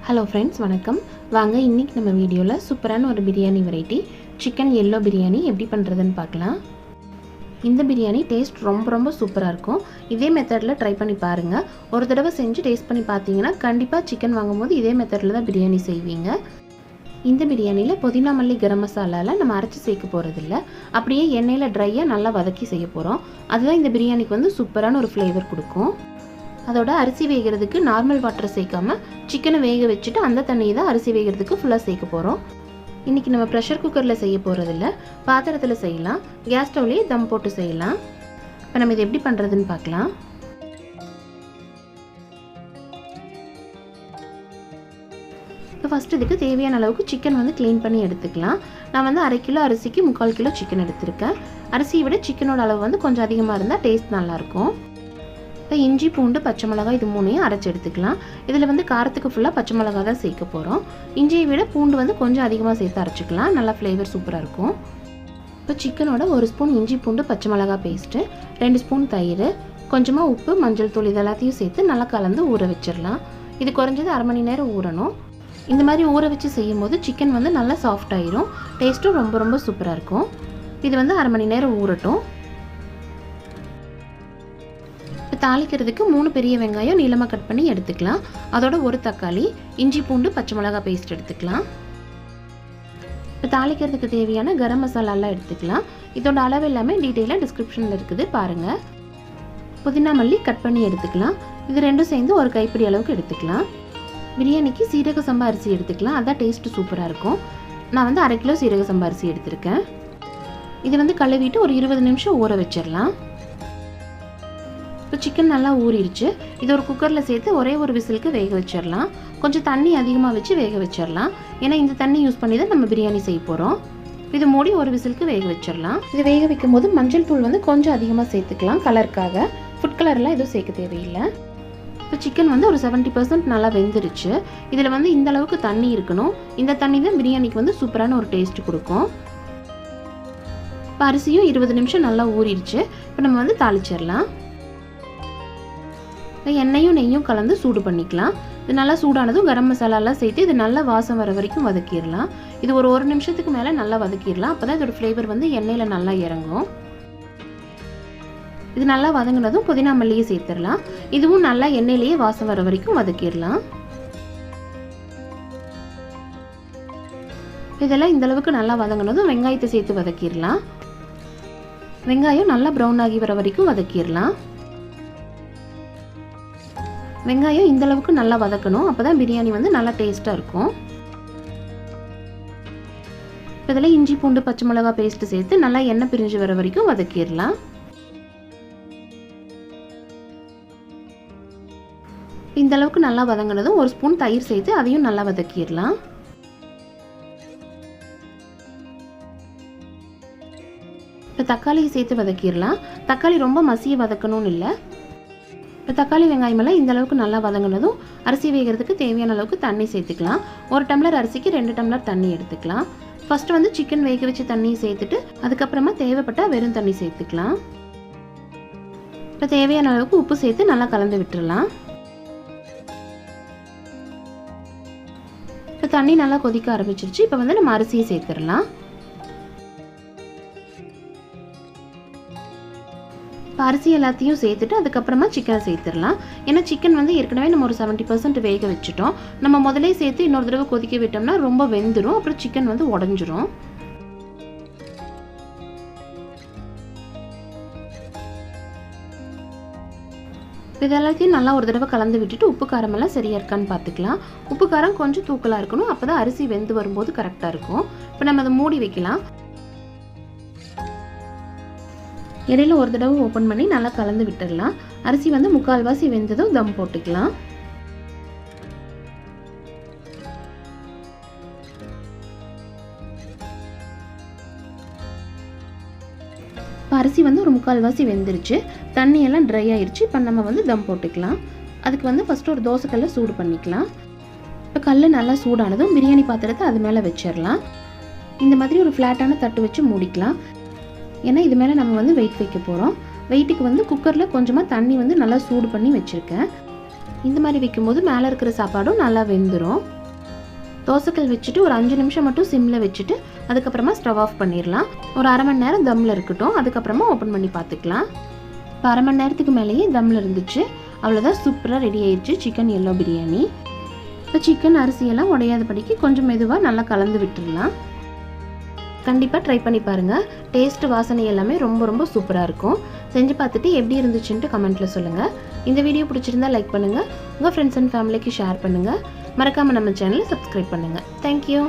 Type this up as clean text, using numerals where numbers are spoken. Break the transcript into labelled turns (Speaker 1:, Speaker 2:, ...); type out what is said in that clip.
Speaker 1: Hello friends, வணக்கம். வாங்க இன்றைக்கி நம்ம வீடியோவில் சூப்பரான ஒரு biryani variety chicken yellow biryani எப்படி பண்ணுறதுன்னு பார்க்கலாம். இந்த பிரியாணி டேஸ்ட் ரொம்ப சூப்பராக இருக்கும். இதே மெத்தடில் ட்ரை பண்ணி பாருங்கள். ஒரு தடவை செஞ்சு டேஸ்ட் பண்ணி பார்த்தீங்கன்னா கண்டிப்பாக சிக்கன் வாங்கும்போது இதே மெத்தடில் தான் பிரியாணி செய்வீங்க. இந்த பிரியாணியில் புதினா மல்லி கரம் மசாலாவில் நம்ம அரைச்சி சேர்க்க போகிறதில்ல, அப்படியே எண்ணெயில் ட்ரையாக நல்லா வதக்கி செய்ய போகிறோம். அதுதான் இந்த பிரியாணிக்கு வந்து சூப்பரான ஒரு ஃப்ளேவர் கொடுக்கும். அதோட அரிசி வேகிறதுக்கு நார்மல் வாட்டர் சேர்க்காமல் சிக்கனை வேக வச்சுட்டு அந்த தண்ணியை தான் அரிசி வேகிறதுக்கு ஃபுல்லாக சேர்க்க போகிறோம். இன்றைக்கி நம்ம ப்ரெஷர் குக்கரில் செய்ய போகிறதில்ல, பாத்திரத்தில் செய்யலாம். கேஸ் ஸ்டவ்லேயே தம் போட்டு செய்யலாம். இப்போ நம்ம இதை எப்படி பண்ணுறதுன்னு பார்க்கலாம். இப்போ ஃபஸ்ட்டு இதுக்கு தேவையான அளவுக்கு சிக்கன் வந்து க்ளீன் பண்ணி எடுத்துக்கலாம். நான் வந்து 1/2 கிலோ அரிசிக்கு 3/4 கிலோ சிக்கன் எடுத்திருக்கேன். அரிசியை விட சிக்கனோட அளவு வந்து கொஞ்சம் அதிகமாக இருந்தால் டேஸ்ட் நல்லாயிருக்கும். இப்போ இஞ்சி பூண்டு பச்சை மிளகாய் இது 3ஐயும் அரைச்சி எடுத்துக்கலாம். இதில் வந்து காரத்துக்கு ஃபுல்லாக பச்சை மிளகாய் தான் சேர்க்க போகிறோம். இஞ்சியை விட பூண்டு வந்து கொஞ்சம் அதிகமாக சேர்த்து அரைச்சிக்கலாம். நல்லா ஃப்ளேவர் சூப்பராக இருக்கும். இப்போ சிக்கனோட 1 ஸ்பூன் இஞ்சி பூண்டு பச்சை மிளகாய் பேஸ்ட்டு, 2 ஸ்பூன் தயிர், கொஞ்சமாக உப்பு, மஞ்சள் தூள் இது எல்லாத்தையும் சேர்த்து நல்லா கலந்து ஊற வச்சிடலாம். இது குறைஞ்சது 1/2 மணி நேரம் ஊறணும். இந்த மாதிரி ஊற வச்சு செய்யும் போது சிக்கன் வந்து நல்லா சாஃப்ட் ஆயிரும். டேஸ்ட்டும் ரொம்ப சூப்பராக இருக்கும். இது வந்து 1/2 மணி நேரம் ஊறட்டும். இப்போ தாளிக்கிறதுக்கு 3 பெரிய வெங்காயம் நீளமாக கட் பண்ணி எடுத்துக்கலாம். அதோட 1 தக்காளி, இஞ்சி பூண்டு பச்சை மிளகாய் பேஸ்ட் எடுத்துக்கலாம். இப்போ தாளிக்கிறதுக்கு தேவையான கரம் மசாலாலாம் எடுத்துக்கலாம். இதோட அளவு எல்லாமே டீட்டெயிலாக டிஸ்கிரிப்ஷனில் இருக்குது, பாருங்கள். புதினா மல்லி கட் பண்ணி எடுத்துக்கலாம். இது ரெண்டும் சேர்ந்து ஒரு கைப்பிடி அளவுக்கு எடுத்துக்கலாம். பிரியாணிக்கு சீரக சம்பா அரிசி எடுத்துக்கலாம், அதான் டேஸ்ட்டு சூப்பராக இருக்கும். நான் வந்து 1/2 கிலோ சீரக சம்பா அரிசி எடுத்திருக்கேன். இது வந்து கழுவிட்டு ஒரு 20 நிமிஷம் ஊற வச்சிடலாம். இப்போ சிக்கன் நல்லா ஊறிடுச்சு. இது ஒரு குக்கரில் சேர்த்து ஒரே ஒரு விசிலுக்கு வேக வச்சிடலாம். கொஞ்சம் தண்ணி அதிகமாக வச்சு வேக வச்சிடலாம். ஏன்னா இந்த தண்ணி யூஸ் பண்ணி தான் நம்ம பிரியாணி செய்ய போகிறோம். இது மூடி ஒரு விசிலுக்கு வேக வச்சிடலாம். இது வேக வைக்கும் போது மஞ்சள் தூள் வந்து கொஞ்சம் அதிகமாக சேர்த்துக்கலாம், கலருக்காக. ஃபுட் கலர்லாம் எதுவும் சேர்க்க தேவையில்லை. இப்போ சிக்கன் வந்து ஒரு 70% நல்லா வெந்துருச்சு. இதில் வந்து இந்த அளவுக்கு தண்ணி இருக்கணும். இந்த தண்ணி தான் பிரியாணிக்கு வந்து சூப்பரான ஒரு டேஸ்ட் கொடுக்கும். இப்போ அரிசியும் 20 நிமிஷம் நல்லா ஊறிடுச்சு. இப்போ நம்ம வந்து தாளிச்சிடலாம். எண்ணெயும் நெய்யும் கலந்து சூடு பண்ணிக்கலாம். இது நல்லா சூடானதும் கரம் மசாலாலாம் சேர்த்து இது நல்லா வாசம் வர வரைக்கும் வதக்கிடலாம். இது ஒரு 1 நிமிஷத்துக்கு மேலே நல்லா வதக்கிடலாம். அப்போ தான் இதோட ஃப்ளேவர் வந்து எண்ணெயில் நல்லா இறங்கும். இது நல்லா வதங்கினதும் புதினா மல்லியை சேர்த்துடலாம். இதுவும் நல்லா எண்ணெயிலேயே வாசம் வர வரைக்கும் வதக்கிடலாம். இதெல்லாம் இந்த அளவுக்கு நல்லா வதங்கினதும் வெங்காயத்தை சேர்த்து வதக்கிடலாம். வெங்காயம் நல்லா ப்ரௌன் ஆகி வர வரைக்கும் வதக்கிடலாம். வெங்காயம் இந்த அளவுக்கு நல்லா வதக்கணும், அப்போ தான் பிரியாணி வந்து நல்லா டேஸ்ட்டாக இருக்கும். இதில் இஞ்சி பூண்டு பச்சை மிளகாய் பேஸ்ட்டு சேர்த்து நல்லா எண்ணெய் பிரிஞ்சு வர வரைக்கும் வதக்கிடலாம். இந்த அளவுக்கு நல்லா வதங்கினதும் 1 ஸ்பூன் தயிர் சேர்த்து அதையும் நல்லா வதக்கிடலாம். இப்போ தக்காளியை சேர்த்து வதக்கிடலாம். தக்காளி ரொம்ப மசிய வதக்கணும்னு இல்லை. இப்போ தக்காளி வெங்காயமெல்லாம் இந்த அளவுக்கு நல்லா வதங்கினதும் அரிசி வேகிறதுக்கு தேவையான அளவுக்கு தண்ணி சேர்த்துக்கலாம். 1 டம்ளர் அரிசிக்கு 2 டம்ளர் தண்ணி எடுத்துக்கலாம். ஃபஸ்ட்டு வந்து சிக்கன் வேக வச்சு தண்ணியை சேர்த்துட்டு அதுக்கப்புறமா தேவைப்பட்டால் வெறும் தண்ணி சேர்த்துக்கலாம். இப்போ தேவையான அளவுக்கு உப்பு சேர்த்து நல்லா கலந்து விட்டுடலாம். இப்போ தண்ணி நல்லா கொதிக்க ஆரம்பிச்சிருச்சு. இப்போ வந்து நம்ம அரிசியை சேர்த்துடலாம். இப்போ அரிசி எல்லாத்தையும் சேர்த்துட்டு அதுக்கப்புறமா சிக்கனை சேர்த்துடலாம். ஏன்னா சிக்கன் வந்து ஏற்கனவே நம்ம ஒரு 70% வேக வச்சுட்டோம். நம்ம முதலே சேர்த்து இன்னொரு தடவை கொதிக்க விட்டோம்னா ரொம்ப வெந்துடும், அப்புறம் சிக்கன் வந்து உடஞ்சிரும். இது எல்லாத்தையும் நல்லா ஒரு தடவை கலந்து விட்டுட்டு உப்பு காரமெல்லாம் சரியாக இருக்கான்னு பார்த்துக்கலாம். உப்பு காரம் கொஞ்சம் தூக்கலாக இருக்கணும், அப்போ தான் அரிசி வெந்து வரும்போது கரெக்டாக இருக்கும். இப்போ நம்ம அதை மூடி வைக்கலாம். இடையில ஒரு தடவை ஓப்பன் பண்ணி நல்லா கலந்து விட்டுடலாம். அரிசி வந்து 3/4 வாசி வெந்ததும் தம் போட்டுக்கலாம். இப்போ அரிசி வந்து ஒரு 3/4 வாசி வெந்துருச்சு. தண்ணியெல்லாம் ட்ரை ஆயிடுச்சு. இப்போ நம்ம வந்து தம் போட்டுக்கலாம். அதுக்கு வந்து ஃபஸ்ட்டு ஒரு தோசைக்கல்லை சூடு பண்ணிக்கலாம். இப்போ கல் நல்லா சூடானதும் பிரியாணி பாத்திரத்தை அது மேலே வச்சிடலாம். இந்த மாதிரி ஒரு ஃப்ளாட்டான தட்டு வச்சு மூடிக்கலாம். ஏன்னா இது மேலே நம்ம வந்து வெயிட் வைக்க போகிறோம். வெயிட்டுக்கு வந்து குக்கரில் கொஞ்சமாக தண்ணி வந்து நல்லா சூடு பண்ணி வச்சுருக்கேன். இந்த மாதிரி வைக்கும்போது மேலே இருக்கிற சாப்பாடும் நல்லா வெந்துடும். தோசைக்கல் வச்சுட்டு ஒரு 5 நிமிஷம் மட்டும் சிம்மில் வச்சுட்டு அதுக்கப்புறமா ஸ்டவ் ஆஃப் பண்ணிடலாம். ஒரு அரை மணி நேரம் தம்மில் இருக்கட்டும். அதுக்கப்புறமா ஓப்பன் பண்ணி பார்த்துக்கலாம். இப்போ அரை மணி நேரத்துக்கு மேலேயே தம்மில் இருந்துச்சு. அவ்வளோதான், சூப்பராக ரெடி ஆயிடுச்சு சிக்கன் எல்லோ பிரியாணி. இப்போ சிக்கன் அரிசியெல்லாம் உடையாதபடிக்கு கொஞ்சம் மெதுவாக நல்லா கலந்து விட்டுடலாம். கண்டிப்பாக ட்ரை பண்ணி பாருங்கள். டேஸ்ட் வாசனை எல்லாமே ரொம்ப ரொம்ப சூப்பராக இருக்கும். செஞ்சு பார்த்துட்டு எப்படி இருந்துச்சுன்ட்டு கமெண்ட்டில் சொல்லுங்கள். இந்த வீடியோ பிடிச்சிருந்தா லைக் பண்ணுங்கள். உங்கள் ஃப்ரெண்ட்ஸ் அண்ட் ஃபேமிலிக்கு ஷேர் பண்ணுங்கள். மறக்காமல் நம்ம சேனலை சப்ஸ்கிரைப் பண்ணுங்கள். தேங்க்யூ.